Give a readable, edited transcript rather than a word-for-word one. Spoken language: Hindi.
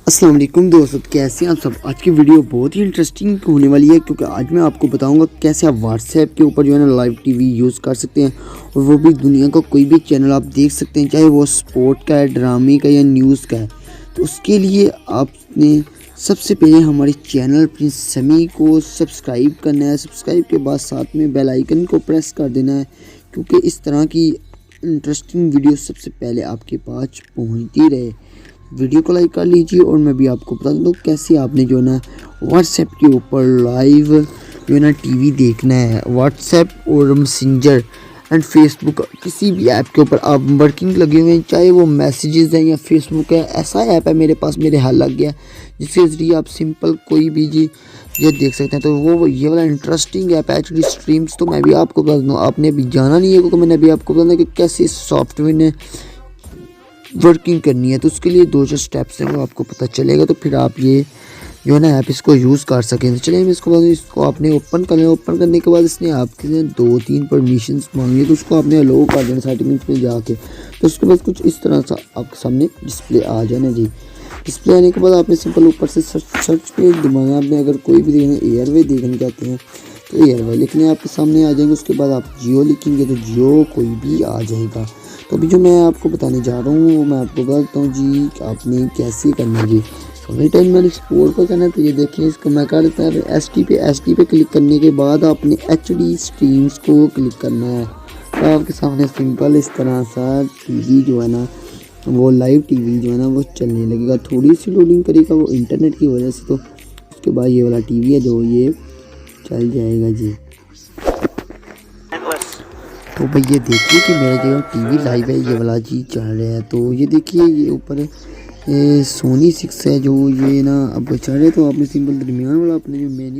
अस्सलाम वालेकुम दोस्तों, कैसे हैं आप सब। आज की वीडियो बहुत ही इंटरेस्टिंग होने वाली है क्योंकि आज मैं आपको बताऊंगा कैसे आप व्हाट्सएप के ऊपर जो है ना लाइव टीवी यूज़ कर सकते हैं और वो भी दुनिया का कोई भी चैनल आप देख सकते हैं, चाहे वो स्पोर्ट का है, ड्रामे का या न्यूज़ का है। तो उसके लिए आपने सबसे पहले हमारे चैनल प्रिंस समी को सब्सक्राइब करना है। सब्सक्राइब के बाद साथ में बेल आइकन को प्रेस कर देना है क्योंकि इस तरह की इंटरेस्टिंग वीडियो सबसे पहले आपके पास पहुँचती रहे। वीडियो को लाइक कर लीजिए और मैं भी आपको बता दूँ कैसे आपने जो है ना व्हाट्सएप के ऊपर लाइव जो है ना टीवी देखना है। व्हाट्सएप और मैसेंजर एंड फेसबुक किसी भी ऐप के ऊपर आप वर्किंग लगे हुए हैं, चाहे वो मैसेजेस हैं या फेसबुक है। ऐसा ऐप है मेरे पास, मेरे हाथ लग गया, जिसके ज़रिए आप सिंपल कोई भी जी ये देख सकते हैं। तो वो ये वाला इंटरेस्टिंग ऐप है एक्चुअली स्ट्रीम्स। तो मैं भी आपको बता दूँ, आपने अभी जाना नहीं है क्योंकि मैंने अभी आपको बताना कि कैसे सॉफ्टवेयर ने वर्किंग करनी है। तो उसके लिए 2-4 स्टेप्स हैं वो आपको पता चलेगा, तो फिर आप ये जो है ना ऐप इसको यूज़ कर सकें। तो चलिए मैं इसको आपने ओपन कर लें। ओपन करने के बाद इसने आपके 2-3 परमिशंस मांगी, तो उसको आपने अलो कर देना सेटिंग्स में जाके। तो उसके बाद कुछ इस तरह सा आपके सामने डिस्प्ले आ जाना जी। डिस्प्ले आने के बाद आपने सिंपल ऊपर से सर्च पे दबाना। आपने अगर कोई भी देखना एयरवे देखना चाहते हैं तो एयरवे लिखने आपके सामने आ जाएंगे। उसके बाद आप जियो लिखेंगे तो जियो कोई भी आ जाएगा। तो अभी जो मैं आपको बताने जा रहा हूँ वो मैं आपको बताता हूँ जी आपने कैसे करना है जी। थोड़े टाइम मैंने एक्सपोर्ट को करना है, तो ये देखिए इसको मैं कर देता हूँ एस टी पे क्लिक करने के बाद आपने HD स्ट्रीम्स को क्लिक करना है। तो आपके सामने सिंपल इस तरह सा टीवी जो है ना वो लाइव टीवी जो है ना वो चलने लगेगा। थोड़ी सी लोडिंग करेगा वो इंटरनेट की वजह से। तो उसके बाद ये वाला टीवी है जो ये चल जाएगा जी। तो भाई ये देखिए कि मेरा जो टीवी लाइव है ये वाला जी चल रहा है। तो ये देखिए ये ऊपर सोनी 6 है जो ये ना अब चल रहा है। तो आपने सिंपल दरमियान वाला अपने जो मेन्यू